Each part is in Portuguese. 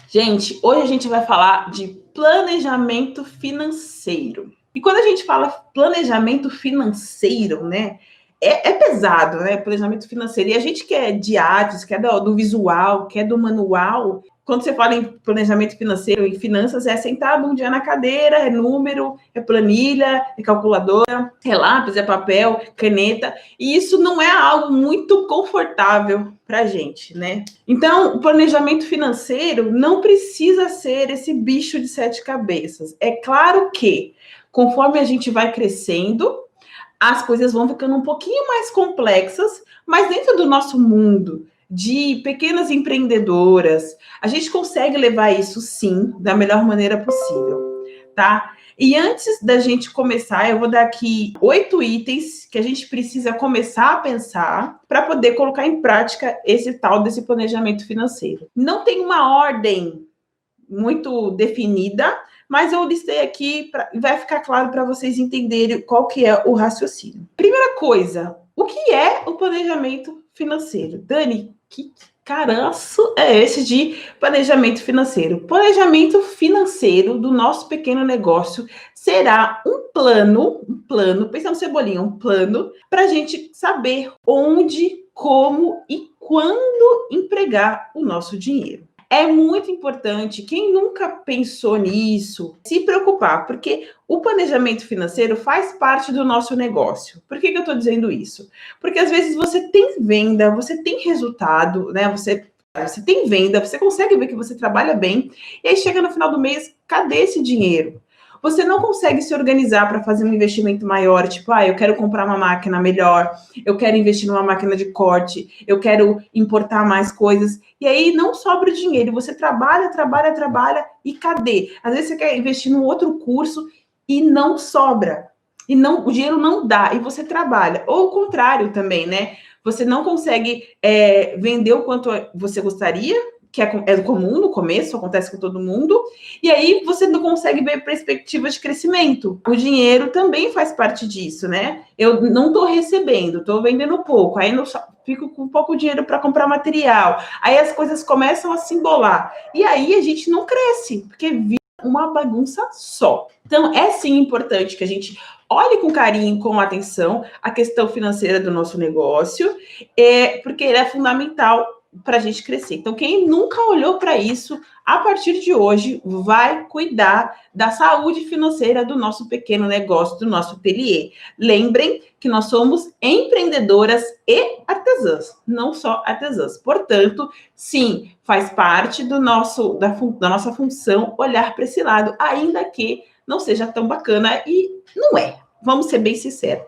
Gente, hoje a gente vai falar de planejamento financeiro. E quando a gente fala planejamento financeiro, né, é pesado, né? Planejamento financeiro. E a gente que é de artes, que é do visual, que é do manual, quando você fala em planejamento financeiro e finanças, é sentado um dia na cadeira, é número, é planilha, é calculadora, é lápis, é papel, caneta. E isso não é algo muito confortável para a gente, né? Então, o planejamento financeiro não precisa ser esse bicho de sete cabeças. É claro que, conforme a gente vai crescendo, as coisas vão ficando um pouquinho mais complexas, mas dentro do nosso mundo de pequenas empreendedoras, a gente consegue levar isso, sim, da melhor maneira possível, tá? E antes da gente começar, eu vou dar aqui 8 itens que a gente precisa começar a pensar para poder colocar em prática esse tal desse planejamento financeiro. Não tem uma ordem muito definida, mas eu listei aqui, vai ficar claro para vocês entenderem qual que é o raciocínio. Primeira coisa, o que é o planejamento financeiro? Dani, que caranço é esse de planejamento financeiro? Planejamento financeiro do nosso pequeno negócio será um plano, pensa no Cebolinha, um plano para a gente saber onde, como e quando empregar o nosso dinheiro. É muito importante, quem nunca pensou nisso, se preocupar, porque o planejamento financeiro faz parte do nosso negócio. Por que eu estou dizendo isso? Porque às vezes você tem venda, você tem resultado, né? Você tem venda, você consegue ver que você trabalha bem, e aí chega no final do mês, cadê esse dinheiro? Você não consegue se organizar para fazer um investimento maior, tipo, eu quero comprar uma máquina melhor, eu quero investir numa máquina de corte, eu quero importar mais coisas. E aí não sobra o dinheiro. Você trabalha e cadê? Às vezes você quer investir num outro curso e não sobra. E não, o dinheiro não dá. E você trabalha. Ou o contrário também, né? Você não consegue vender o quanto você gostaria, que é comum no começo, acontece com todo mundo, e aí você não consegue ver perspectivas de crescimento. O dinheiro também faz parte disso, né? Eu não estou recebendo, estou vendendo pouco, aí não fico com pouco dinheiro para comprar material, aí as coisas começam a se embolar, e aí a gente não cresce, porque vira uma bagunça só. Então, é sim importante que a gente olhe com carinho, com atenção, a questão financeira do nosso negócio, porque ele é fundamental para a gente crescer. Então, quem nunca olhou para isso, a partir de hoje, vai cuidar da saúde financeira do nosso pequeno negócio, do nosso ateliê. Lembrem que nós somos empreendedoras e artesãs, não só artesãs. Portanto, sim, faz parte da nossa função olhar para esse lado, ainda que não seja tão bacana, e não é. Vamos ser bem sinceros.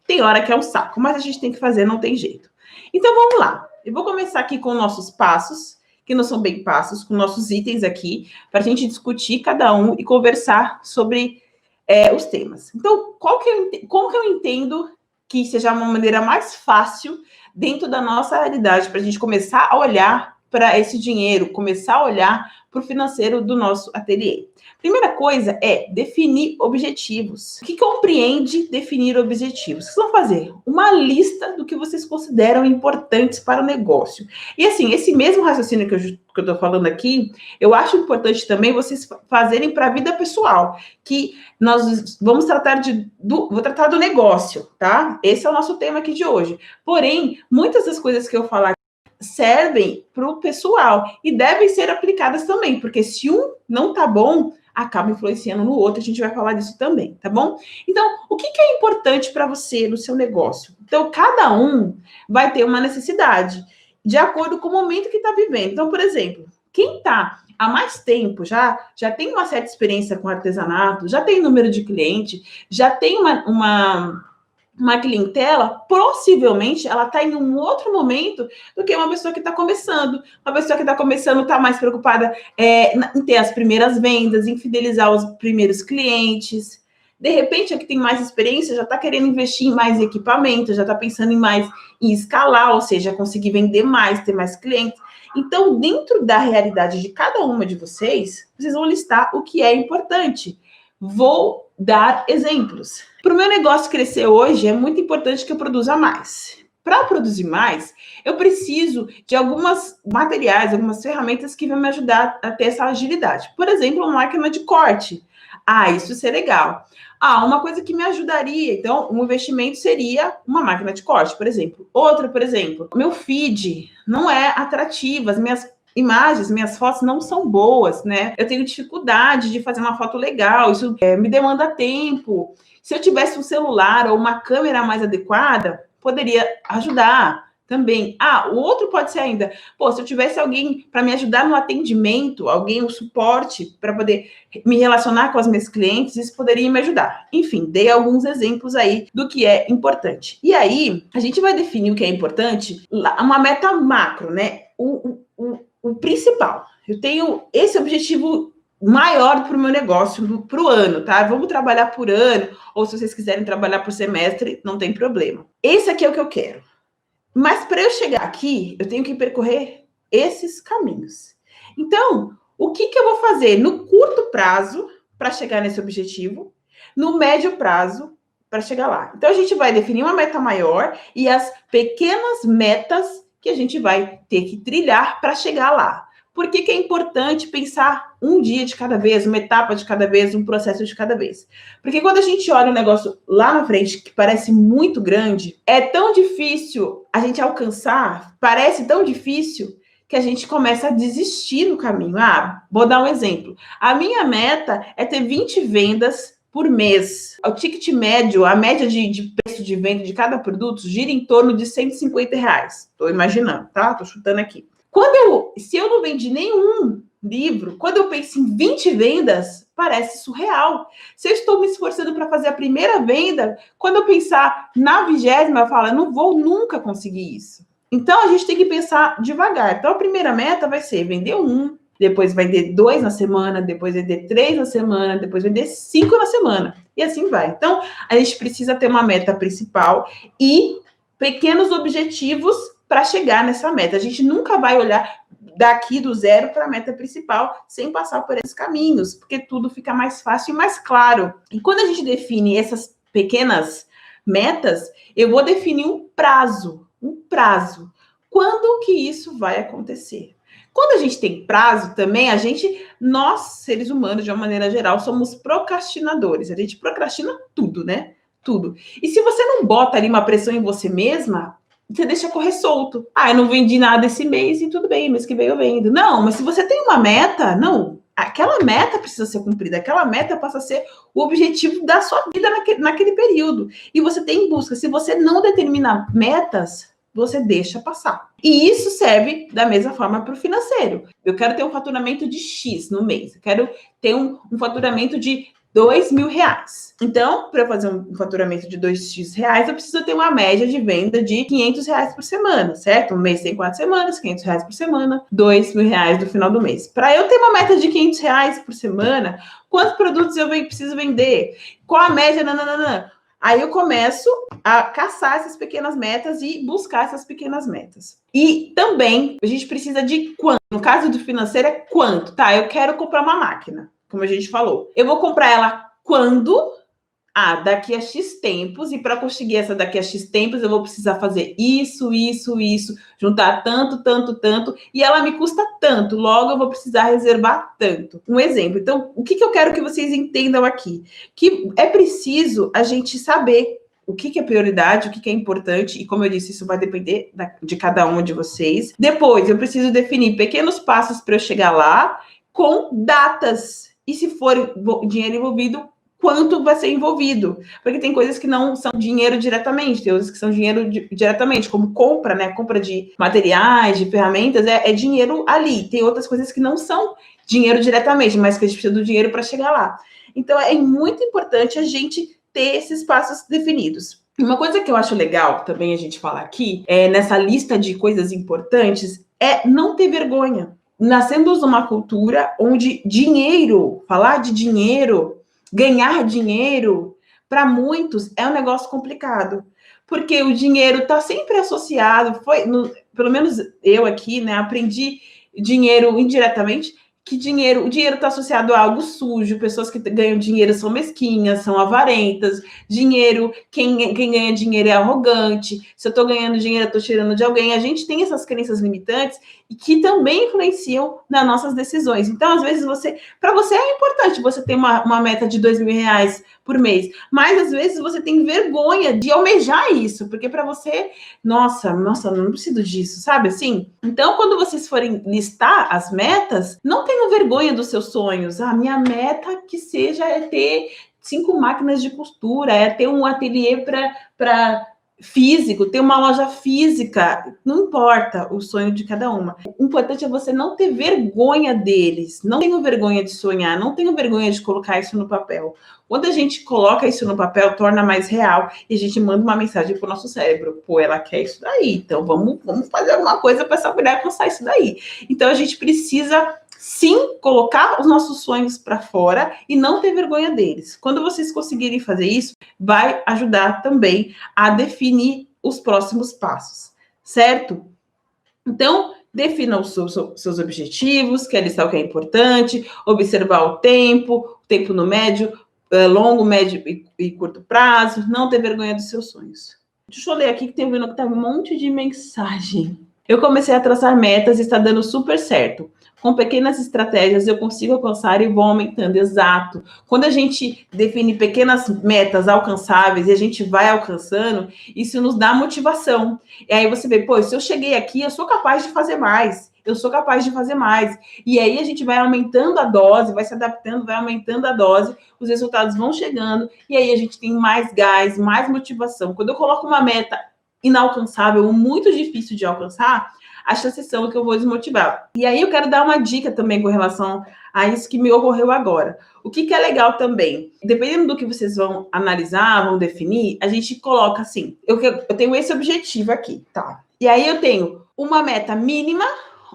Tem hora que é um saco, mas a gente tem que fazer, não tem jeito. Então, vamos lá. Eu vou começar aqui com nossos passos, que não são bem passos, com nossos itens aqui, para a gente discutir cada um e conversar sobre os temas. Então, como que eu entendo que seja uma maneira mais fácil dentro da nossa realidade para a gente começar a olhar para esse dinheiro, começar a olhar para o financeiro do nosso ateliê? Primeira coisa é definir objetivos. O que compreende definir objetivos? Vocês vão fazer uma lista do que vocês consideram importantes para o negócio. E assim, esse mesmo raciocínio que eu estou falando aqui, eu acho importante também vocês fazerem para a vida pessoal, que nós vamos tratar vou tratar do negócio, tá? Esse é o nosso tema aqui de hoje. Porém, muitas das coisas que eu falar servem para o pessoal e devem ser aplicadas também, porque se um não tá bom, acaba influenciando no outro, a gente vai falar disso também, tá bom? Então, o que é importante para você no seu negócio? Então, cada um vai ter uma necessidade, de acordo com o momento que está vivendo. Então, por exemplo, quem está há mais tempo, já tem uma certa experiência com artesanato, já tem número de cliente, já tem uma clientela, possivelmente ela está em um outro momento do que uma pessoa que está começando. Uma pessoa que está começando está mais preocupada em ter as primeiras vendas, em fidelizar os primeiros clientes. De repente, a que tem mais experiência já está querendo investir em mais equipamento, já está pensando em escalar, ou seja, conseguir vender mais, ter mais clientes. Então, dentro da realidade de cada uma de vocês, vocês vão listar o que é importante. Vou dar exemplos. Para o meu negócio crescer hoje, é muito importante que eu produza mais. Para produzir mais, eu preciso de algumas materiais, algumas ferramentas que vão me ajudar a ter essa agilidade. Por exemplo, uma máquina de corte. Ah, isso seria legal. Ah, uma coisa que me ajudaria, então, um investimento seria uma máquina de corte, por exemplo. Outra, por exemplo, meu feed não é atrativo, as minhas imagens, minhas fotos não são boas, né? Eu tenho dificuldade de fazer uma foto legal, isso me demanda tempo. Se eu tivesse um celular ou uma câmera mais adequada, poderia ajudar também. Ah, o outro pode ser ainda, pô, se eu tivesse alguém para me ajudar no atendimento, alguém, um suporte para poder me relacionar com as minhas clientes, isso poderia me ajudar. Enfim, dei alguns exemplos aí do que é importante. E aí, a gente vai definir o que é importante, uma meta macro, né? O principal. Eu tenho esse objetivo maior para o meu negócio, para o ano, tá? Vamos trabalhar por ano, ou se vocês quiserem trabalhar por semestre, não tem problema. Esse aqui é o que eu quero. Mas para eu chegar aqui, eu tenho que percorrer esses caminhos. Então, o que eu vou fazer no curto prazo para chegar nesse objetivo, no médio prazo para chegar lá? Então, a gente vai definir uma meta maior e as pequenas metas que a gente vai ter que trilhar para chegar lá. Por que é importante pensar um dia de cada vez, uma etapa de cada vez, um processo de cada vez? Porque quando a gente olha um negócio lá na frente que parece muito grande, é tão difícil a gente alcançar, parece tão difícil que a gente começa a desistir no caminho. Ah, vou dar um exemplo. A minha meta é ter 20 vendas por mês. O ticket médio, a média de preço de venda de cada produto gira em torno de R$150. Estou imaginando, tá? Estou chutando aqui. Se eu não vendi nenhum livro, quando eu penso em 20 vendas, parece surreal. Se eu estou me esforçando para fazer a primeira venda, quando eu pensar na 20ª, eu falo, eu não vou nunca conseguir isso. Então, a gente tem que pensar devagar. Então, a primeira meta vai ser vender 1, depois vender 2 na semana, depois vender 3 na semana, depois vender 5 na semana. E assim vai. Então, a gente precisa ter uma meta principal e pequenos objetivos para chegar nessa meta. A gente nunca vai olhar daqui do zero para a meta principal sem passar por esses caminhos, porque tudo fica mais fácil e mais claro. E quando a gente define essas pequenas metas, eu vou definir um prazo. Quando que isso vai acontecer? Quando a gente tem prazo também, nós, seres humanos, de uma maneira geral, somos procrastinadores. A gente procrastina tudo, né? Tudo. E se você não bota ali uma pressão em você mesma, você deixa correr solto. Ah, eu não vendi nada esse mês e tudo bem, mês que vem eu vendo. Não, mas se você tem uma meta, não, aquela meta precisa ser cumprida, aquela meta passa a ser o objetivo da sua vida naquele período. E você tem em busca. Se você não determina metas, você deixa passar. E isso serve da mesma forma para o financeiro. Eu quero ter um faturamento de X no mês. Eu quero ter um faturamento de R$2.000. Então, para eu fazer um faturamento de R$2x, eu preciso ter uma média de venda de R$500 por semana, certo? Um mês tem 4 semanas, R$500 por semana, R$2.000 no final do mês. Para eu ter uma meta de R$500 por semana, quantos produtos eu preciso vender? Qual a média? Nananana. Aí eu começo a caçar essas pequenas metas e buscar essas pequenas metas. E também a gente precisa de quanto? No caso do financeiro é quanto? Tá, eu quero comprar uma máquina, como a gente falou. Eu vou comprar ela quando? Ah, daqui a X tempos, e para conseguir essa daqui a X tempos, eu vou precisar fazer isso, juntar tanto, e ela me custa tanto, logo eu vou precisar reservar tanto. Um exemplo. Então, o que eu quero que vocês entendam aqui? Que é preciso a gente saber o que é prioridade, o que é importante, e como eu disse, isso vai depender de cada um de vocês. Depois, eu preciso definir pequenos passos para eu chegar lá, com datas. E se for dinheiro envolvido, quanto vai ser envolvido, porque tem coisas que não são dinheiro diretamente, tem outras que são dinheiro diretamente, como compra, né? Compra de materiais, de ferramentas, é dinheiro ali. Tem outras coisas que não são dinheiro diretamente, mas que a gente precisa do dinheiro para chegar lá. Então, é muito importante a gente ter esses passos definidos. Uma coisa que eu acho legal também a gente falar aqui, nessa lista de coisas importantes, é não ter vergonha. Nascemos numa cultura onde falar de dinheiro, ganhar dinheiro, para muitos é um negócio complicado, porque o dinheiro está sempre associado, pelo menos eu aqui, né, aprendi dinheiro indiretamente, que o dinheiro está associado a algo sujo, pessoas que ganham dinheiro são mesquinhas, são avarentas, quem ganha dinheiro é arrogante, se eu estou ganhando dinheiro, eu estou tirando de alguém. A gente tem essas crenças limitantes e que também influenciam nas nossas decisões. Então, às vezes, para você é importante você ter uma meta de R$2.000 por mês, mas às vezes você tem vergonha de almejar isso, porque para você, nossa, não preciso disso, sabe assim? Então, quando vocês forem listar as metas, não tenham vergonha dos seus sonhos. Minha meta que seja é ter 5 máquinas de costura, é ter um ateliê para físico, ter uma loja física, não importa o sonho de cada uma. O importante é você não ter vergonha deles, não tenha vergonha de sonhar, não tenha vergonha de colocar isso no papel. Quando a gente coloca isso no papel, torna mais real e a gente manda uma mensagem para o nosso cérebro. Pô, ela quer isso daí, então vamos fazer alguma coisa para essa mulher alcançar isso daí. Então a gente precisa sim colocar os nossos sonhos para fora e não ter vergonha deles. Quando vocês conseguirem fazer isso, vai ajudar também a definir os próximos passos, certo? Então, defina os seus objetivos, quer listar o que é importante, observar o tempo no médio, longo, médio e curto prazo, não ter vergonha dos seus sonhos. Deixa eu ler aqui que tem um monte de mensagem. Eu comecei a traçar metas e está dando super certo. Com pequenas estratégias eu consigo alcançar e vou aumentando, exato. Quando a gente define pequenas metas alcançáveis e a gente vai alcançando, isso nos dá motivação. E aí você vê, pô, se eu cheguei aqui, eu sou capaz de fazer mais. Eu sou capaz de fazer mais. E aí a gente vai aumentando a dose, vai se adaptando, vai aumentando a dose, os resultados vão chegando, e aí a gente tem mais gás, mais motivação. Quando eu coloco uma meta inalcançável, muito difícil de alcançar, as chances são que eu vou desmotivar. E aí eu quero dar uma dica também com relação a isso que me ocorreu agora. O que é legal também, dependendo do que vocês vão analisar, vão definir, a gente coloca assim, eu tenho esse objetivo aqui, tá? E aí eu tenho uma meta mínima,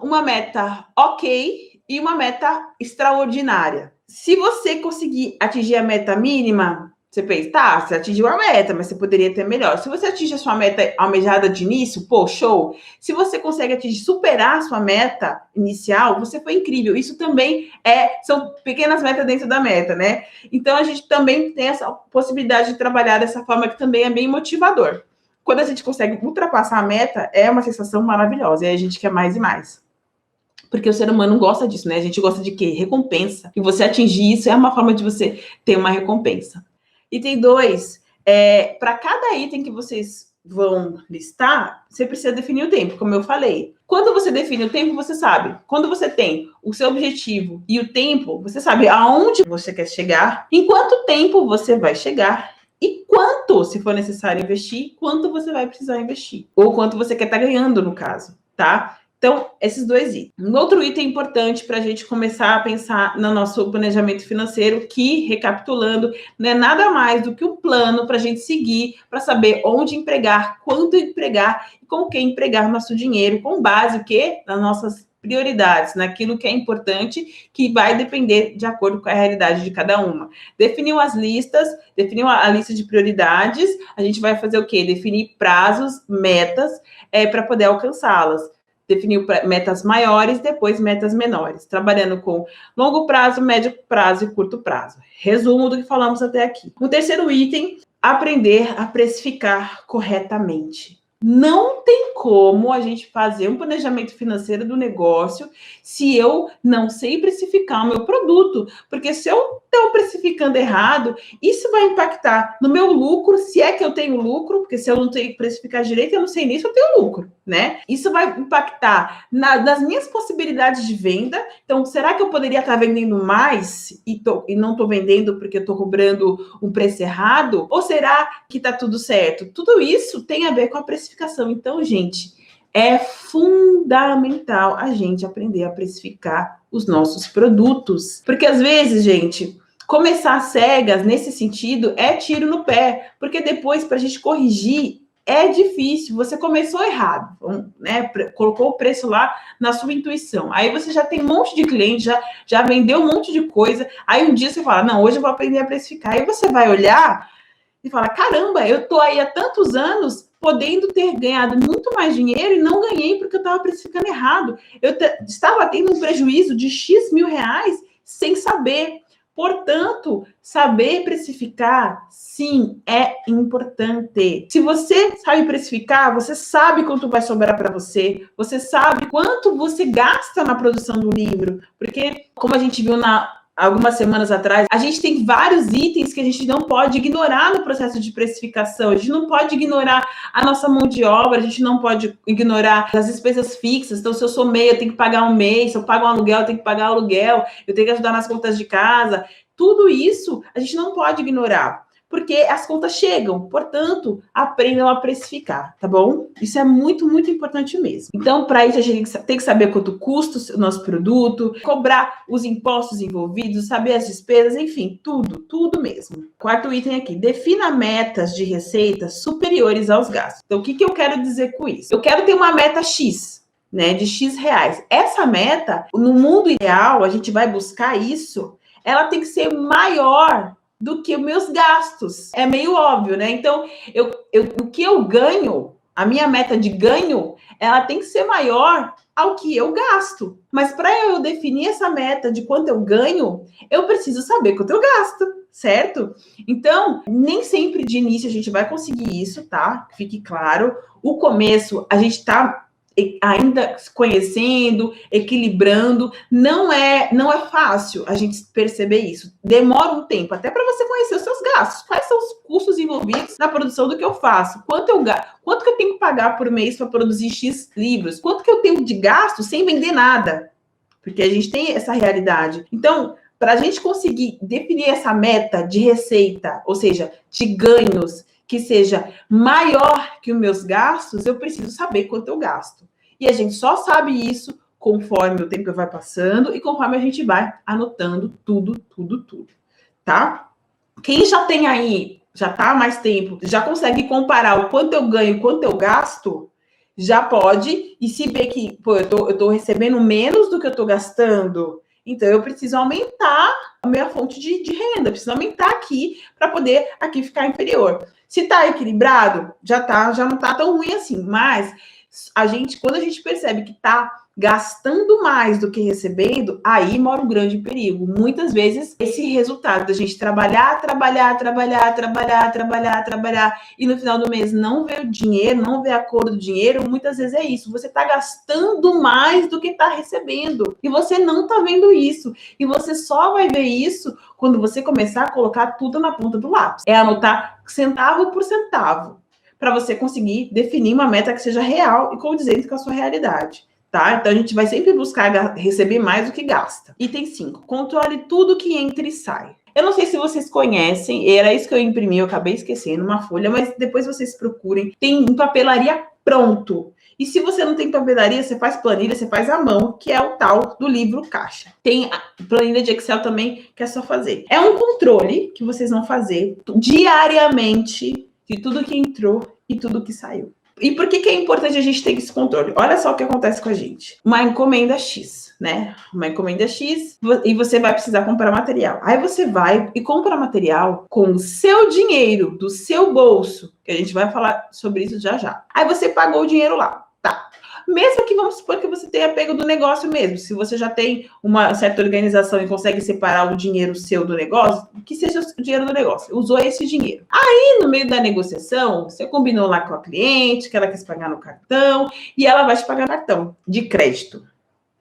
uma meta ok e uma meta extraordinária. Se você conseguir atingir a meta mínima, você pensa, tá, você atingiu a meta, mas você poderia ter melhor. Se você atinge a sua meta almejada de início, pô, show. Se você consegue superar a sua meta inicial, você foi incrível. Isso também são pequenas metas dentro da meta, né? Então, a gente também tem essa possibilidade de trabalhar dessa forma que também é bem motivador. Quando a gente consegue ultrapassar a meta, é uma sensação maravilhosa. E aí a gente quer mais e mais. Porque o ser humano gosta disso, né? A gente gosta de quê? Recompensa. E você atingir isso é uma forma de você ter uma recompensa. Item 2, para cada item que vocês vão listar, você precisa definir o tempo, como eu falei. Quando você define o tempo, você sabe. Quando você tem o seu objetivo e o tempo, você sabe aonde você quer chegar, em quanto tempo você vai chegar e quanto, se for necessário investir, quanto você vai precisar investir. Ou quanto você quer estar ganhando, no caso, tá? Então, esses 2 itens. Um outro item importante para a gente começar a pensar no nosso planejamento financeiro, que, recapitulando, não é nada mais do que um plano para a gente seguir, para saber onde empregar, quanto empregar e com quem empregar o nosso dinheiro, com base o quê? Nas nossas prioridades, naquilo que é importante, que vai depender de acordo com a realidade de cada uma. Definiu as listas, definiu a lista de prioridades, a gente vai fazer o quê? Definir prazos, metas, para poder alcançá-las. Definiu metas maiores, depois metas menores, trabalhando com longo prazo, médio prazo e curto prazo. Resumo do que falamos até aqui. O terceiro item, aprender a precificar corretamente. Não tem como a gente fazer um planejamento financeiro do negócio se eu não sei precificar o meu produto, porque se eu estou precificando errado, isso vai impactar no meu lucro, se é que eu tenho lucro, porque se eu não tenho que precificar direito, eu não sei nisso, eu tenho lucro, né? Isso vai impactar nas minhas possibilidades de venda. Então, será que eu poderia estar vendendo mais e não estou vendendo porque eu estou cobrando um preço errado? Ou será que está tudo certo? Tudo isso tem a ver com a precificação. Então, gente, é fundamental a gente aprender a precificar os nossos produtos. Porque às vezes, gente, começar cegas nesse sentido é tiro no pé. Porque depois, para a gente corrigir, é difícil. Você começou errado, né? Colocou o preço lá na sua intuição. Aí você já tem um monte de cliente, já vendeu um monte de coisa. Aí um dia você fala, não, hoje eu vou aprender a precificar. Aí você vai olhar e fala, caramba, eu tô aí há tantos anos podendo ter ganhado muito mais dinheiro e não ganhei porque eu estava precificando errado. Eu estava tendo um prejuízo de X mil reais sem saber. Portanto, saber precificar, sim, é importante. Se você sabe precificar, você sabe quanto vai sobrar para você, você sabe quanto você gasta na produção do livro, porque, como a gente viu algumas semanas atrás, a gente tem vários itens que a gente não pode ignorar no processo de precificação. A gente não pode ignorar a nossa mão de obra, a gente não pode ignorar as despesas fixas. Então, se eu sou MEI, eu tenho que pagar um mês, se eu pago um aluguel, eu tenho que pagar aluguel, eu tenho que ajudar nas contas de casa. Tudo isso a gente não pode ignorar, porque as contas chegam. Portanto, aprendam a precificar, tá bom? Isso é muito, muito importante mesmo. Então, para isso, a gente tem que saber quanto custa o nosso produto, cobrar os impostos envolvidos, saber as despesas, enfim, tudo mesmo. Quarto item aqui, defina metas de receita superiores aos gastos. Então, o que eu quero dizer com isso? Eu quero ter uma meta X, né, de X reais. Essa meta, no mundo ideal, a gente vai buscar isso, ela tem que ser maior do que os meus gastos. É meio óbvio, né? Então, o que eu ganho, a minha meta de ganho, ela tem que ser maior ao que eu gasto. Mas para eu definir essa meta de quanto eu ganho, eu preciso saber quanto eu gasto, certo? Então, nem sempre de início a gente vai conseguir isso, tá? Fique claro. O começo, a gente tá ainda se conhecendo, equilibrando, não é fácil a gente perceber isso. Demora um tempo, até para você conhecer os seus gastos. Quais são os custos envolvidos na produção do que eu faço? Quanto que eu tenho que pagar por mês para produzir X livros? Quanto que eu tenho de gasto sem vender nada? Porque a gente tem essa realidade. Então, para a gente conseguir definir essa meta de receita, ou seja, de ganhos, que seja maior que os meus gastos, eu preciso saber quanto eu gasto. E a gente só sabe isso conforme o tempo vai passando e conforme a gente vai anotando tudo, tá? Quem já tem aí, já tá há mais tempo, já consegue comparar o quanto eu ganho e quanto eu gasto, já pode, e se vê que, pô, eu tô recebendo menos do que eu tô gastando, então eu preciso aumentar a minha fonte de renda, preciso aumentar aqui para poder aqui ficar inferior. Se tá equilibrado, já não tá tão ruim assim, mas quando a gente percebe que tá gastando mais do que recebendo, aí mora um grande perigo. Muitas vezes, esse resultado da gente trabalhar, e no final do mês não ver o dinheiro, não ver a cor do dinheiro, muitas vezes é isso. Você tá gastando mais do que tá recebendo. E você não tá vendo isso. E você só vai ver isso quando você começar a colocar tudo na ponta do lápis. É anotar centavo por centavo, para você conseguir definir uma meta que seja real e condizente com a sua realidade. Tá? Então, a gente vai sempre buscar receber mais do que gasta. Item 5. Controle tudo que entra e sai. Eu não sei se vocês conhecem, era isso que eu imprimi, eu acabei esquecendo uma folha, mas depois vocês procurem. Tem em papelaria pronto. E se você não tem papelaria, você faz planilha, você faz à mão, que é o tal do livro caixa. Tem a planilha de Excel também, que é só fazer. É um controle que vocês vão fazer diariamente de tudo que entrou e tudo que saiu. E por que é importante a gente ter esse controle? Olha só o que acontece com a gente. Uma encomenda X, né? Uma encomenda X e você vai precisar comprar material. Aí você vai e compra material com o seu dinheiro, do seu bolso, que a gente vai falar sobre isso já já. Aí você pagou o dinheiro lá, tá? Mesmo que vamos supor que você tenha pego do negócio mesmo, se você já tem uma certa organização e consegue separar o dinheiro seu do negócio, que seja o dinheiro do negócio, usou esse dinheiro. Aí, no meio da negociação, você combinou lá com a cliente que ela quis pagar no cartão e ela vai te pagar no cartão de crédito.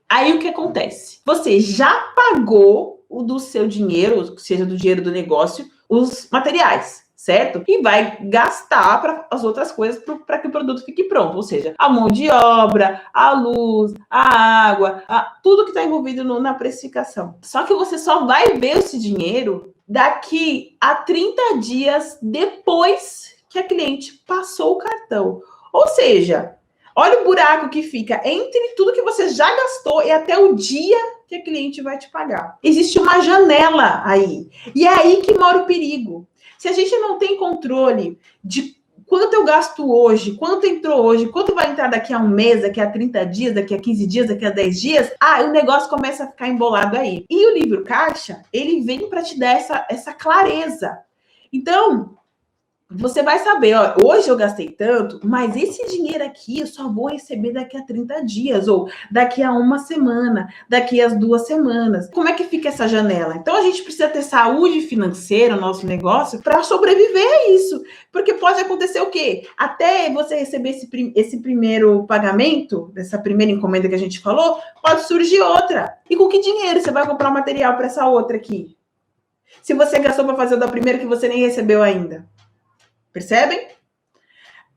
Aí, o que acontece? Você já pagou o do seu dinheiro, seja do dinheiro do negócio, os materiais, certo? E vai gastar para as outras coisas para que o produto fique pronto. Ou seja, a mão de obra, a luz, a água, tudo que está envolvido na precificação. Só que você só vai ver esse dinheiro daqui a 30 dias depois que a cliente passou o cartão. Ou seja, olha o buraco que fica entre tudo que você já gastou e até o dia que a cliente vai te pagar. Existe uma janela aí. E é aí que mora o perigo. Se a gente não tem controle de quanto eu gasto hoje, quanto entrou hoje, quanto vai entrar daqui a um mês, daqui a 30 dias, daqui a 15 dias, daqui a 10 dias, o negócio começa a ficar embolado aí. E o livro caixa, ele vem para te dar essa clareza. Então, você vai saber, ó, hoje eu gastei tanto, mas esse dinheiro aqui eu só vou receber daqui a 30 dias, ou daqui a uma semana, daqui a 2 semanas. Como é que fica essa janela? Então a gente precisa ter saúde financeira no nosso negócio para sobreviver a isso. Porque pode acontecer o quê? Até você receber esse primeiro pagamento, essa primeira encomenda que a gente falou, pode surgir outra. E com que dinheiro você vai comprar o material para essa outra aqui? Se você gastou para fazer o da primeira que você nem recebeu ainda. Percebem?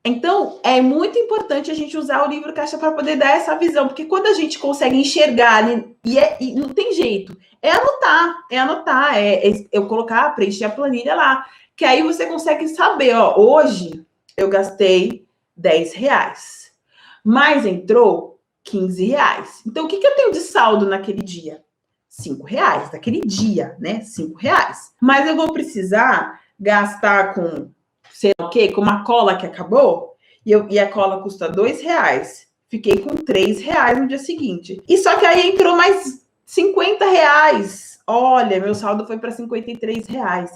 Então, é muito importante a gente usar o livro caixa para poder dar essa visão, porque quando a gente consegue enxergar ali, e não tem jeito, é anotar, eu colocar, preencher a planilha lá, que aí você consegue saber, ó, hoje eu gastei R$10, mas entrou R$15. Então, o que eu tenho de saldo naquele dia? R$5, naquele dia, né? R$5. Mas eu vou precisar gastar com sei lá o quê, com uma cola que acabou, e a cola custa R$2. Fiquei com R$3 no dia seguinte. E só que aí entrou mais R$50. Olha, meu saldo foi para R$53.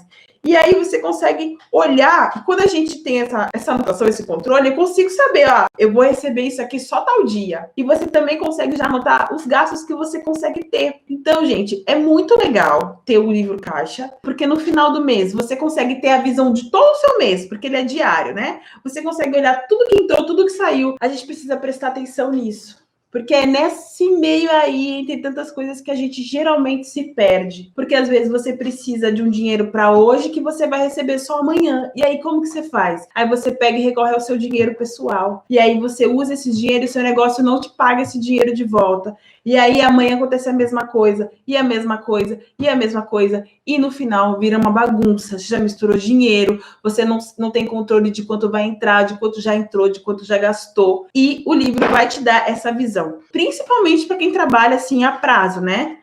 E aí você consegue olhar, e quando a gente tem essa anotação, esse controle, eu consigo saber, ó, eu vou receber isso aqui só tal dia. E você também consegue já anotar os gastos que você consegue ter. Então, gente, é muito legal ter o livro caixa, porque no final do mês você consegue ter a visão de todo o seu mês, porque ele é diário, né? Você consegue olhar tudo que entrou, tudo que saiu. A gente precisa prestar atenção nisso. Porque é nesse meio aí, entre tantas coisas, que a gente geralmente se perde. Porque às vezes você precisa de um dinheiro para hoje que você vai receber só amanhã. E aí como que você faz? Aí você pega e recorre ao seu dinheiro pessoal. E aí você usa esse dinheiro e o seu negócio não te paga esse dinheiro de volta. E aí amanhã acontece a mesma coisa, e a mesma coisa, e a mesma coisa. E no final vira uma bagunça. Você já misturou dinheiro, você não tem controle de quanto vai entrar, de quanto já entrou, de quanto já gastou. E o livro vai te dar essa visão. Principalmente para quem trabalha assim a prazo, né?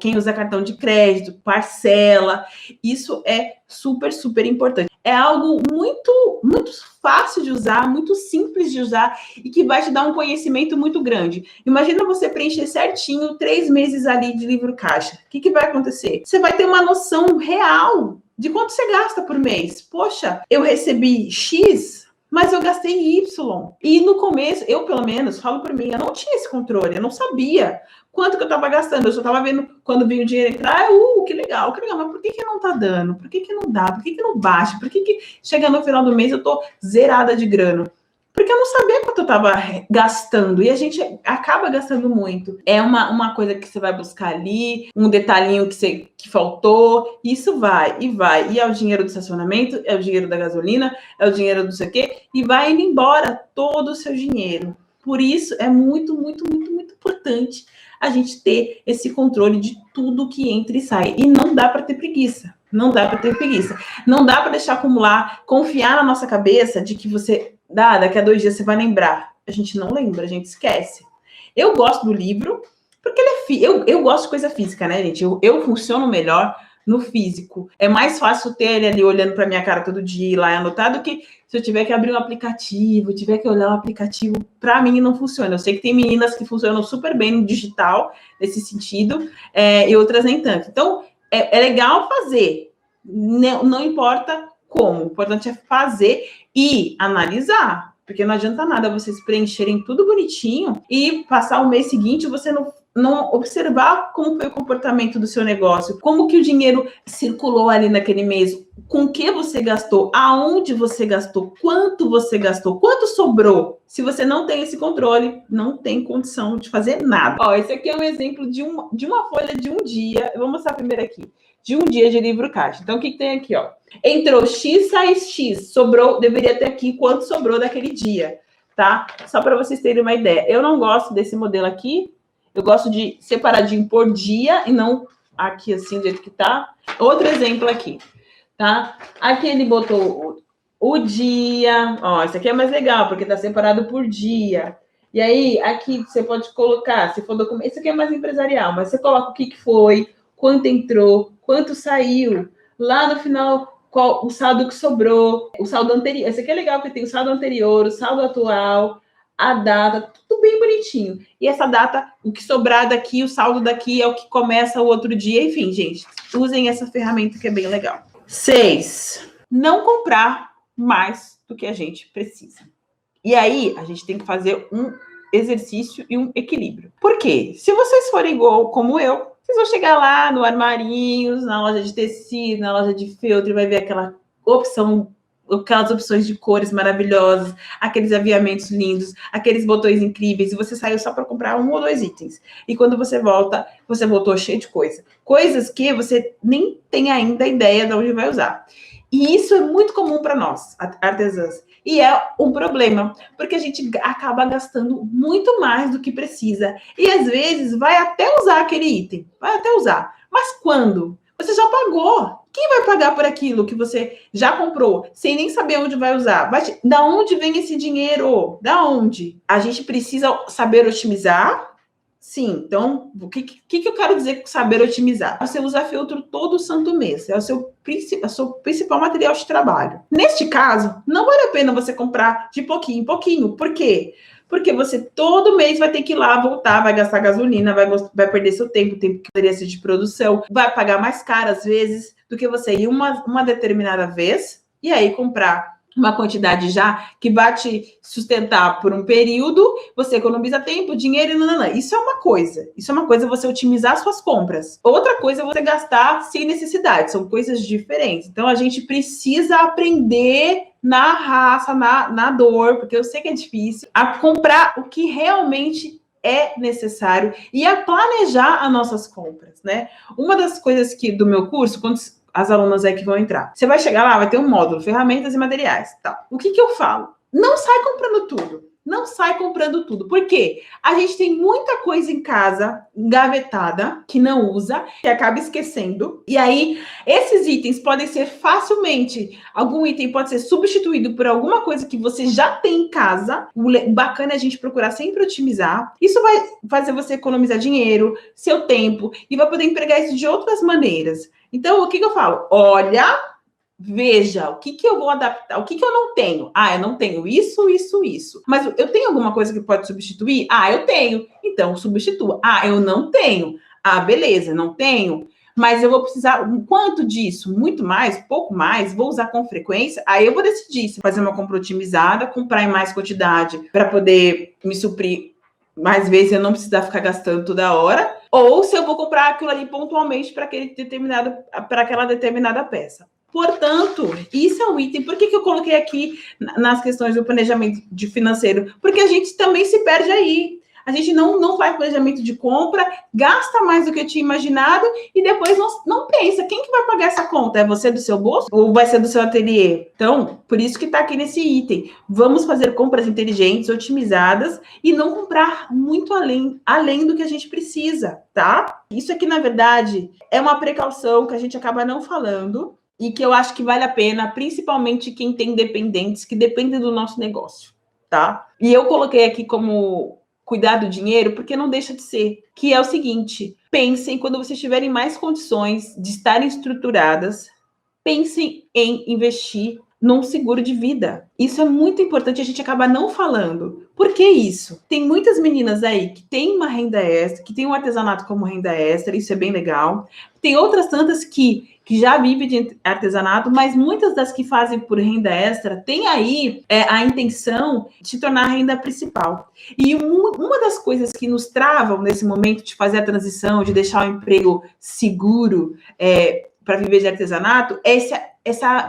Quem usa cartão de crédito, parcela, isso é super, super importante. É algo muito, muito fácil de usar, muito simples de usar e que vai te dar um conhecimento muito grande. Imagina você preencher certinho 3 meses ali de livro caixa. O que vai acontecer? Você vai ter uma noção real de quanto você gasta por mês. Poxa, eu recebi X, mas eu gastei Y. E no começo, eu pelo menos, falo por mim, eu não tinha esse controle, eu não sabia quanto que eu estava gastando. Eu só estava vendo quando vinha o dinheiro entrar, que legal, mas por que não tá dando? Por que não dá? Por que não baixa? Por que chega no final do mês eu tô zerada de grana? Porque eu não sabia quanto eu estava gastando. E a gente acaba gastando muito. É uma coisa que você vai buscar ali, um detalhinho que faltou. Isso vai e vai. E é o dinheiro do estacionamento, é o dinheiro da gasolina, é o dinheiro do sei o quê. E vai indo embora todo o seu dinheiro. Por isso, é muito, muito, muito, muito importante a gente ter esse controle de tudo que entra e sai. E não dá para ter preguiça. Não dá para ter preguiça. Não dá para deixar acumular, confiar na nossa cabeça de que você... daqui a 2 dias você vai lembrar. A gente não lembra, a gente esquece. Eu gosto do livro, porque ele é eu gosto de coisa física, né, gente? Eu funciono melhor no físico. É mais fácil ter ele ali olhando para minha cara todo dia e lá anotar do que se eu tiver que abrir um aplicativo, tiver que olhar um aplicativo. Para mim não funciona. Eu sei que tem meninas que funcionam super bem no digital, nesse sentido, e outras nem tanto. Então, é legal fazer. Não importa como. O importante é fazer e analisar. Porque não adianta nada vocês preencherem tudo bonitinho e passar o mês seguinte você não observar como foi o comportamento do seu negócio, como que o dinheiro circulou ali naquele mês, com que você gastou, aonde você gastou, quanto sobrou. Se você não tem esse controle, não tem condição de fazer nada. Ó, esse aqui é um exemplo de uma folha de um dia. Eu vou mostrar primeiro aqui. De um dia de livro caixa. Então, o que tem aqui, ó? Entrou X, sai X. Sobrou, deveria ter aqui quanto sobrou daquele dia, tá? Só para vocês terem uma ideia. Eu não gosto desse modelo aqui. Eu gosto de separadinho por dia e não aqui assim, do jeito que tá. Outro exemplo aqui, tá? Aqui ele botou o dia. Ó, esse aqui é mais legal, porque tá separado por dia. E aí, aqui você pode colocar, se for documento... Esse aqui é mais empresarial, mas você coloca o que foi, quanto entrou, quanto saiu. Lá no final, qual o saldo que sobrou, o saldo anterior. Esse aqui é legal, porque tem o saldo anterior, o saldo atual, a data, tudo bem bonitinho. E essa data, o que sobrar daqui, o saldo daqui é o que começa o outro dia. Enfim, gente, usem essa ferramenta que é bem legal. 6. Não comprar mais do que a gente precisa. E aí, a gente tem que fazer um exercício e um equilíbrio. Por quê? Se vocês forem igual como eu, vocês vão chegar lá no Armarinhos, na loja de tecido, na loja de feltro, e vai ver aquelas opções de cores maravilosas, aqueles aviamentos lindos, aqueles botões incríveis, e você saiu só para comprar 1 ou 2 itens. E quando você volta, você voltou cheio de coisa. Coisas que você nem tem ainda ideia de onde vai usar. E isso é muito comum para nós, artesãs. E é um problema, porque a gente acaba gastando muito mais do que precisa. E às vezes vai até usar aquele item, vai até usar. Mas quando? Você já pagou. Quem vai pagar por aquilo que você já comprou, sem nem saber onde vai usar? Da onde vem esse dinheiro? Da onde? A gente precisa saber otimizar. Sim, então, o que eu quero dizer com saber otimizar? Você usa feltro todo santo mês, é o seu principal material de trabalho. Neste caso, não vale a pena você comprar de pouquinho em pouquinho. Por quê? Porque você todo mês vai ter que ir lá, voltar, vai gastar gasolina, vai perder seu tempo que poderia ser de produção, vai pagar mais caro às vezes do que você ir uma determinada vez e aí comprar uma quantidade já que vai te sustentar por um período, você economiza tempo, dinheiro e nananã. Isso é uma coisa você otimizar suas compras. Outra coisa é você gastar sem necessidade, são coisas diferentes. Então, a gente precisa aprender na raça, na dor, porque eu sei que é difícil, a comprar o que realmente é necessário e a planejar as nossas compras, né? Uma das coisas que do meu curso, quando as alunas aí que vão entrar. Você vai chegar lá, vai ter um módulo, ferramentas e materiais. Tá. O que eu falo? Não sai comprando tudo. Não sai comprando tudo. Por quê? A gente tem muita coisa em casa, engavetada, que não usa, que acaba esquecendo. E aí, esses itens podem ser facilmente... Algum item pode ser substituído por alguma coisa que você já tem em casa. O bacana é a gente procurar sempre otimizar. Isso vai fazer você economizar dinheiro, seu tempo, e vai poder empregar isso de outras maneiras. Então, o que eu falo? Olha, veja, o que eu vou adaptar, o que eu não tenho? Ah, eu não tenho isso. Mas eu tenho alguma coisa que pode substituir? Ah, eu tenho. Então, substitua. Ah, eu não tenho. Ah, beleza, não tenho. Mas eu vou precisar um quanto disso? Muito mais? Pouco mais? Vou usar com frequência? Aí eu vou decidir se fazer uma compra otimizada, comprar em mais quantidade para poder me suprir mais vezes, eu não precisar ficar gastando toda hora. Ou se eu vou comprar aquilo ali pontualmente para aquela determinada peça. Portanto, isso é um item. Por que eu coloquei aqui nas questões do planejamento financeiro? Porque a gente também se perde aí. A gente não faz planejamento de compra, gasta mais do que eu tinha imaginado e depois não pensa. Quem que vai pagar essa conta? É você do seu bolso ou vai ser do seu ateliê? Então, por isso que está aqui nesse item. Vamos fazer compras inteligentes, otimizadas e não comprar muito além do que a gente precisa, tá? Isso aqui, na verdade, é uma precaução que a gente acaba não falando e que eu acho que vale a pena, principalmente quem tem dependentes que dependem do nosso negócio, tá? E eu coloquei aqui como cuidar do dinheiro, porque não deixa de ser, que é o seguinte, pensem, quando vocês tiverem mais condições de estarem estruturadas, pensem em investir num seguro de vida. Isso é muito importante, a gente acaba não falando. Por que isso? Tem muitas meninas aí que têm uma renda extra, que têm um artesanato como renda extra, isso é bem legal. Tem outras tantas que já vivem de artesanato, mas muitas das que fazem por renda extra têm aí a intenção de se tornar a renda principal. E uma das coisas que nos travam nesse momento de fazer a transição, de deixar o emprego seguro para viver de artesanato, é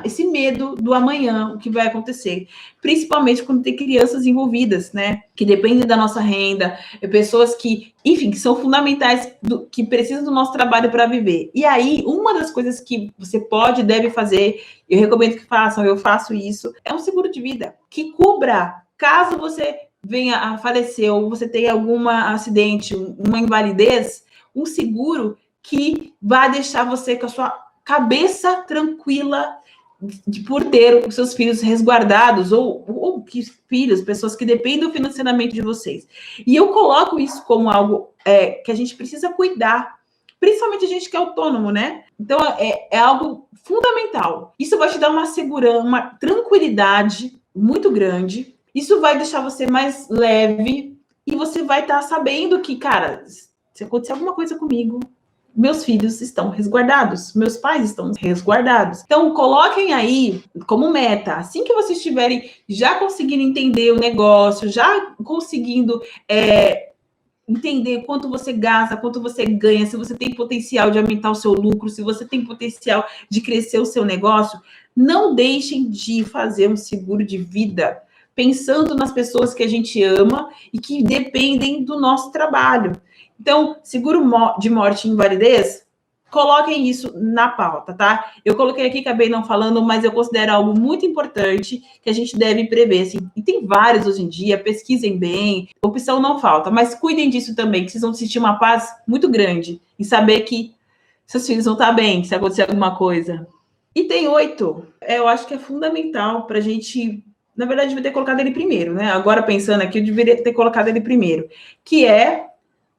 esse medo do amanhã, o que vai acontecer. Principalmente quando tem crianças envolvidas, né? Que dependem da nossa renda, pessoas que, enfim, que são fundamentais, que precisam do nosso trabalho para viver. E aí, uma das coisas que você pode e deve fazer, eu recomendo que façam, eu faço isso, é um seguro de vida, que cubra, caso você venha a falecer, ou você tenha algum acidente, uma invalidez, um seguro que vai deixar você com a sua cabeça tranquila por ter os seus filhos resguardados, ou que filhos, pessoas que dependem financeiramente de vocês. E eu coloco isso como algo que a gente precisa cuidar, principalmente a gente que é autônomo, né? Então, é algo fundamental. Isso vai te dar uma segurança, uma tranquilidade muito grande. Isso vai deixar você mais leve e você vai estar sabendo que, cara, se acontecer alguma coisa comigo, meus filhos estão resguardados, meus pais estão resguardados. Então, coloquem aí como meta, assim que vocês estiverem já conseguindo entender o negócio, já conseguindo entender quanto você gasta, quanto você ganha, se você tem potencial de aumentar o seu lucro, se você tem potencial de crescer o seu negócio, não deixem de fazer um seguro de vida, pensando nas pessoas que a gente ama e que dependem do nosso trabalho. Então, seguro de morte e invalidez, coloquem isso na pauta, tá? Eu coloquei aqui, acabei não falando, mas eu considero algo muito importante que a gente deve prever, assim. E tem vários hoje em dia, pesquisem bem, opção não falta, mas cuidem disso também, que vocês vão sentir uma paz muito grande em saber que seus filhos vão estar bem, se acontecer alguma coisa. Item 8, eu acho que é fundamental para a gente. Na verdade, eu devia ter colocado ele primeiro, né? Agora, pensando aqui, eu deveria ter colocado ele primeiro, que é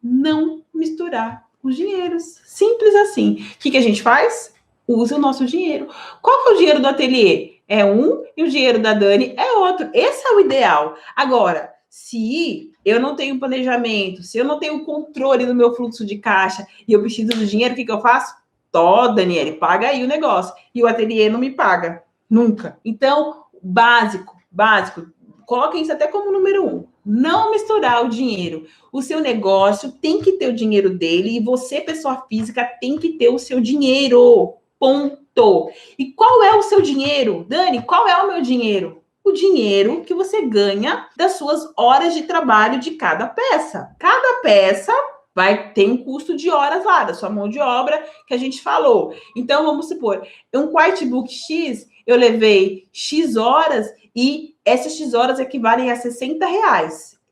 não misturar os dinheiros. Simples assim. O que a gente faz? Usa o nosso dinheiro. Qual que é o dinheiro do ateliê? É um e o dinheiro da Dani é outro. Esse é o ideal. Agora, se eu não tenho planejamento, se eu não tenho controle do meu fluxo de caixa e eu preciso do dinheiro, o que eu faço? Tó, Daniele, paga aí o negócio. E o ateliê não me paga. Nunca. Então, básico. Coloquem isso até como número 1. Não misturar o dinheiro. O seu negócio tem que ter o dinheiro dele e você, pessoa física, tem que ter o seu dinheiro. Ponto. E qual é o seu dinheiro? Dani, qual é o meu dinheiro? O dinheiro que você ganha das suas horas de trabalho de cada peça. Cada peça vai ter um custo de horas lá, da sua mão de obra que a gente falou. Então, vamos supor, um quartbook X, eu levei X horas e essas X horas equivalem a R$60.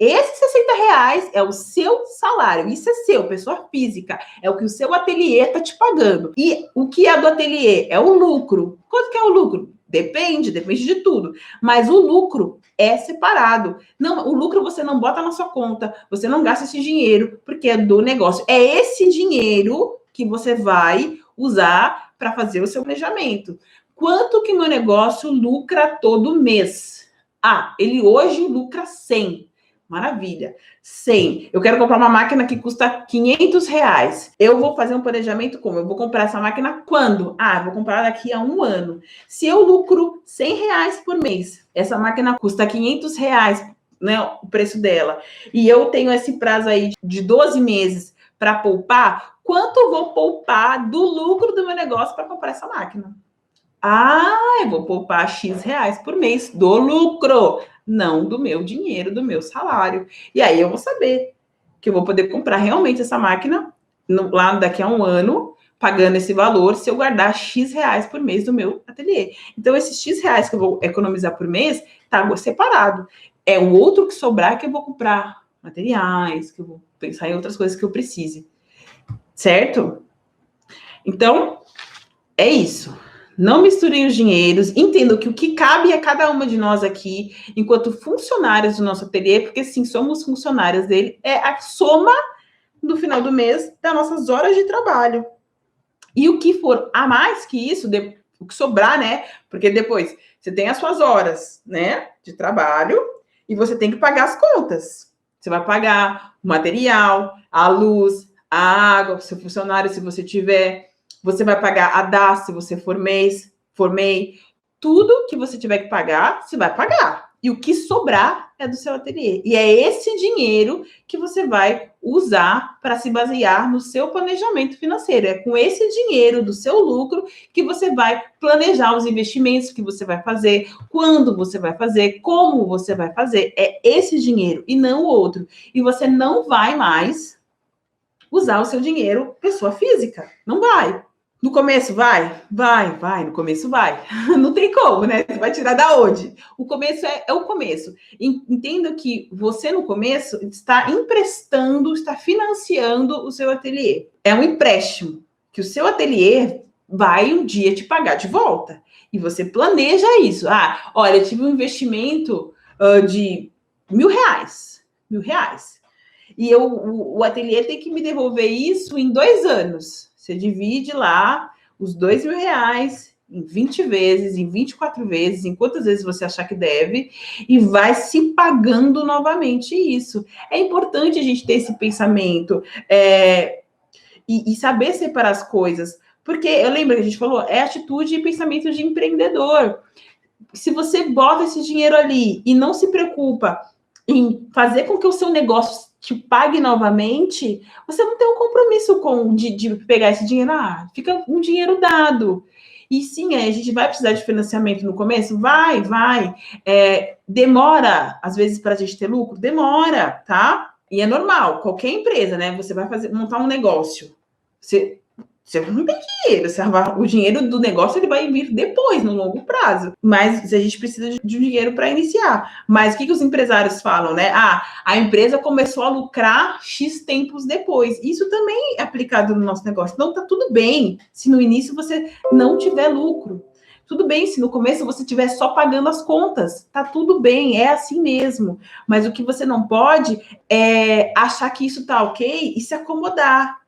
Esses R$60 é o seu salário. Isso é seu, pessoa física. É o que o seu ateliê está te pagando. E o que é do ateliê? É o lucro. Quanto que é o lucro? Depende de tudo. Mas o lucro é separado. Não, o lucro você não bota na sua conta. Você não gasta esse dinheiro porque é do negócio. É esse dinheiro que você vai usar para fazer o seu planejamento. Quanto que meu negócio lucra todo mês? Ah, ele hoje lucra 100. Maravilha. 100. Eu quero comprar uma máquina que custa R$500. Eu vou fazer um planejamento como? Eu vou comprar essa máquina quando? Ah, eu vou comprar daqui a 1 ano. Se eu lucro R$100 por mês, essa máquina custa R$500, né, o preço dela, e eu tenho esse prazo aí de 12 meses para poupar, quanto eu vou poupar do lucro do meu negócio para comprar essa máquina? Ah, eu vou poupar X reais por mês do lucro, não do meu dinheiro, do meu salário. E aí eu vou saber que eu vou poder comprar realmente essa máquina lá daqui a 1 ano, pagando esse valor, se eu guardar X reais por mês do meu ateliê. Então, esses X reais que eu vou economizar por mês, tá separado. É o outro que sobrar que eu vou comprar materiais, que eu vou pensar em outras coisas que eu precise. Certo? Então, é isso. Não misturem os dinheiros, entendam que o que cabe a cada uma de nós aqui, enquanto funcionários do nosso ateliê, porque sim, somos funcionários dele, é a soma do final do mês das nossas horas de trabalho. E o que for a mais que isso, o que sobrar, né? Porque depois você tem as suas horas, né, de trabalho e você tem que pagar as contas. Você vai pagar o material, a luz, a água, o seu funcionário, se você tiver. Você vai pagar a DAS, se você for MEI. Tudo que você tiver que pagar, você vai pagar. E o que sobrar é do seu ateliê. E é esse dinheiro que você vai usar para se basear no seu planejamento financeiro. É com esse dinheiro do seu lucro que você vai planejar os investimentos que você vai fazer, quando você vai fazer, como você vai fazer. É esse dinheiro e não o outro. E você não vai mais usar o seu dinheiro pessoa física. Não vai. No começo vai, no começo vai. Não tem como, né? Você vai tirar da onde? O começo é o começo. Entenda que você, no começo, está emprestando, está financiando o seu ateliê. É um empréstimo que o seu ateliê vai um dia te pagar de volta. E você planeja isso. Ah, olha, eu tive um investimento de R$1.000. R$1.000. E o ateliê tem que me devolver isso em 2 anos. Você divide lá os R$2.000 em 20 vezes, em 24 vezes, em quantas vezes você achar que deve, e vai se pagando novamente isso. É importante a gente ter esse pensamento. e saber separar as coisas. Porque eu lembro que a gente falou, é atitude e pensamento de empreendedor. Se você bota esse dinheiro ali e não se preocupa em fazer com que o seu negócio te pague novamente, você não tem um compromisso de pegar esse dinheiro. Fica um dinheiro dado. E sim, a gente vai precisar de financiamento no começo? Vai. Demora, às vezes, para a gente ter lucro? Demora, tá? E é normal, qualquer empresa, né? Você vai montar um negócio. Você não tem dinheiro, o dinheiro do negócio ele vai vir depois, no longo prazo. Mas a gente precisa de um dinheiro para iniciar. Mas o que os empresários falam, né? A empresa começou a lucrar X tempos depois. Isso também é aplicado no nosso negócio. Então, tá tudo bem se no início você não tiver lucro. Tudo bem se no começo você estiver só pagando as contas. Tá tudo bem, é assim mesmo. Mas o que você não pode é achar que isso tá ok e se acomodar.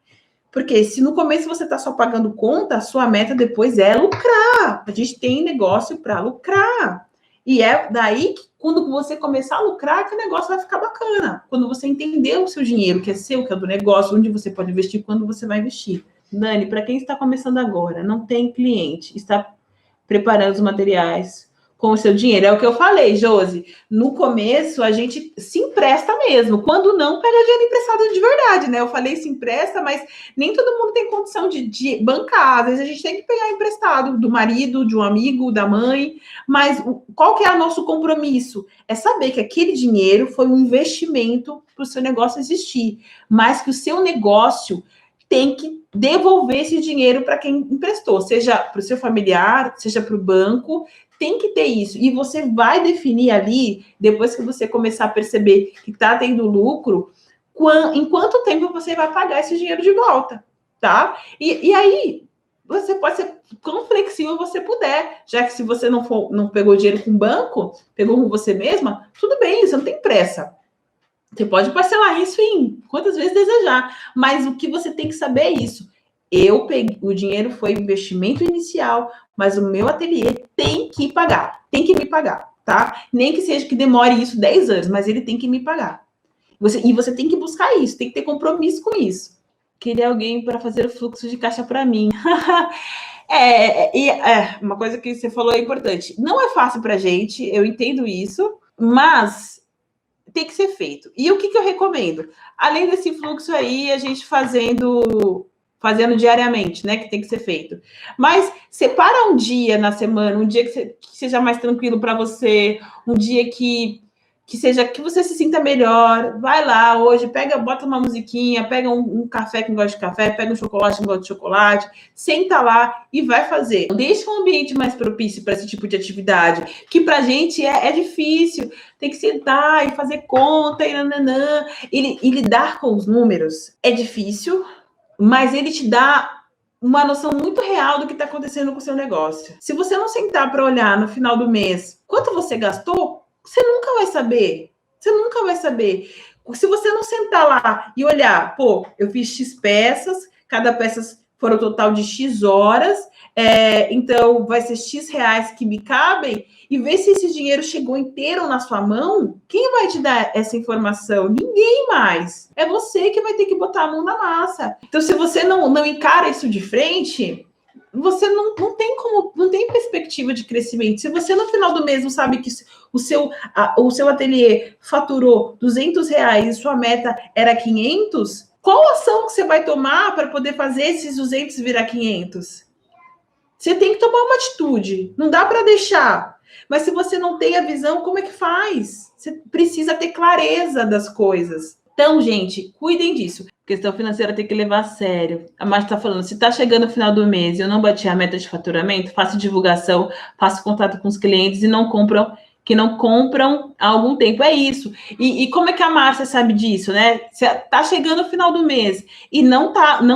Porque se no começo você está só pagando conta, a sua meta depois é lucrar. A gente tem negócio para lucrar. E é daí que, quando você começar a lucrar, que o negócio vai ficar bacana. Quando você entender o seu dinheiro, que é seu, que é do negócio, onde você pode investir, quando você vai investir. Dani, para quem está começando agora, não tem cliente, está preparando os materiais com o seu dinheiro. É o que eu falei, Josi. No começo, a gente se empresta mesmo. Quando não, pega dinheiro emprestado de verdade, né? Eu falei se empresta, mas nem todo mundo tem condição de bancar. Às vezes a gente tem que pegar emprestado do marido, de um amigo, da mãe. Mas qual que é o nosso compromisso? É saber que aquele dinheiro foi um investimento para o seu negócio existir. Mas que o seu negócio tem que devolver esse dinheiro para quem emprestou, seja para o seu familiar, seja para o banco. Tem que ter isso. E você vai definir ali, depois que você começar a perceber que está tendo lucro, em quanto tempo você vai pagar esse dinheiro de volta, tá? E aí, você pode ser quão flexível você puder, já que se você não pegou dinheiro com o banco, pegou com você mesma, tudo bem, você não tem pressa. Você pode parcelar isso em quantas vezes desejar, mas o que você tem que saber é isso. Eu peguei, o dinheiro foi investimento inicial, mas o meu ateliê tem que pagar, tem que me pagar, tá? Nem que seja que demore isso 10 anos, mas ele tem que me pagar. E você tem que buscar isso, tem que ter compromisso com isso. Queria alguém para fazer o fluxo de caixa para mim. Uma coisa que você falou é importante. Não é fácil para gente, eu entendo isso, mas tem que ser feito. E o que eu recomendo? Além desse fluxo aí, a gente fazendo diariamente, né? Que tem que ser feito. Mas separa um dia na semana, um dia que seja mais tranquilo para você, um dia que você se sinta melhor. Vai lá hoje, bota uma musiquinha, pega um café que gosta de café, pega um chocolate que gosta de chocolate, senta lá e vai fazer. Deixa um ambiente mais propício para esse tipo de atividade, que pra gente é difícil. Tem que sentar e fazer conta e lidar com os números é difícil, mas ele te dá uma noção muito real do que está acontecendo com o seu negócio. Se você não sentar para olhar no final do mês quanto você gastou, você nunca vai saber. Você nunca vai saber. Se você não sentar lá e olhar, eu fiz X peças, cada peça for o total de X horas, então vai ser X reais que me cabem, e ver se esse dinheiro chegou inteiro na sua mão, quem vai te dar essa informação? Ninguém mais. É você que vai ter que botar a mão na massa. Então, se você não encara isso de frente, você não tem perspectiva de crescimento. Se você no final do mês não sabe que o seu ateliê faturou R$200 e sua meta era 500, qual ação que você vai tomar para poder fazer esses 200 virar 500? Você tem que tomar uma atitude. Não dá para deixar. Mas se você não tem a visão, como é que faz? Você precisa ter clareza das coisas. Então, gente, cuidem disso. Questão financeira tem que levar a sério. A Márcia está falando, se está chegando no final do mês e eu não bati a meta de faturamento, faço divulgação, faço contato com os clientes e não compram há algum tempo. É isso. E como é que a Márcia sabe disso, né? Se está chegando no final do mês e não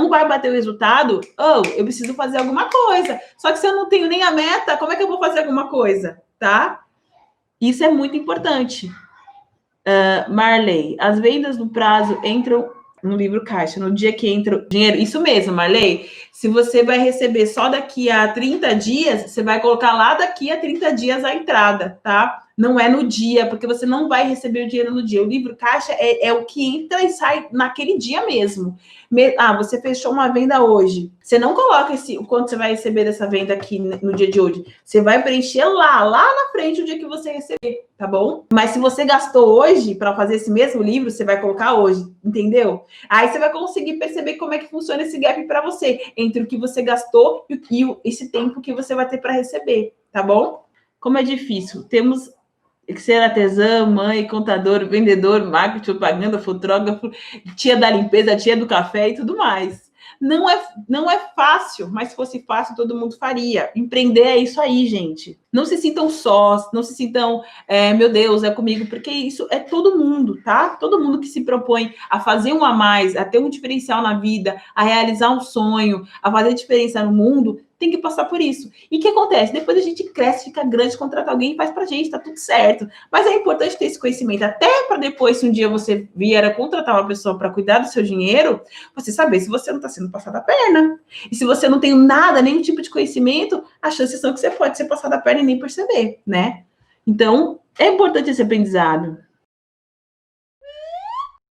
vai bater o resultado, eu preciso fazer alguma coisa. Só que se eu não tenho nem a meta, como é que eu vou fazer alguma coisa, tá? Isso é muito importante. Marley, as vendas no prazo entram no livro caixa, no dia que entra o dinheiro. Isso mesmo, Marley. Se você vai receber só daqui a 30 dias, você vai colocar lá daqui a 30 dias a entrada, tá? Não é no dia, porque você não vai receber o dinheiro no dia. O livro caixa é o que entra e sai naquele dia mesmo. Você fechou uma venda hoje. Você não coloca o quanto você vai receber dessa venda aqui no dia de hoje. Você vai preencher lá na frente o dia que você receber, tá bom? Mas se você gastou hoje para fazer esse mesmo livro, você vai colocar hoje, entendeu? Aí você vai conseguir perceber como é que funciona esse gap para você, entre o que você gastou e esse tempo que você vai ter para receber, tá bom? Como é difícil. Temos que ser artesã, mãe, contador, vendedor, marketing, propaganda, fotógrafo, tia da limpeza, tia do café e tudo mais. Não é fácil, mas se fosse fácil, todo mundo faria. Empreender é isso aí, gente. Não se sintam sós, não se sintam, meu Deus, é comigo, porque isso é todo mundo, tá? Todo mundo que se propõe a fazer um a mais, a ter um diferencial na vida, a realizar um sonho, a fazer diferença no mundo, tem que passar por isso. E o que acontece? Depois a gente cresce, fica grande, contrata alguém e faz pra gente, tá tudo certo. Mas é importante ter esse conhecimento, até para depois, se um dia você vier a contratar uma pessoa para cuidar do seu dinheiro, você saber se você não está sendo passado a perna. E se você não tem nada, nenhum tipo de conhecimento, as chances são que você pode ser passado a perna e nem perceber, né? Então, é importante esse aprendizado.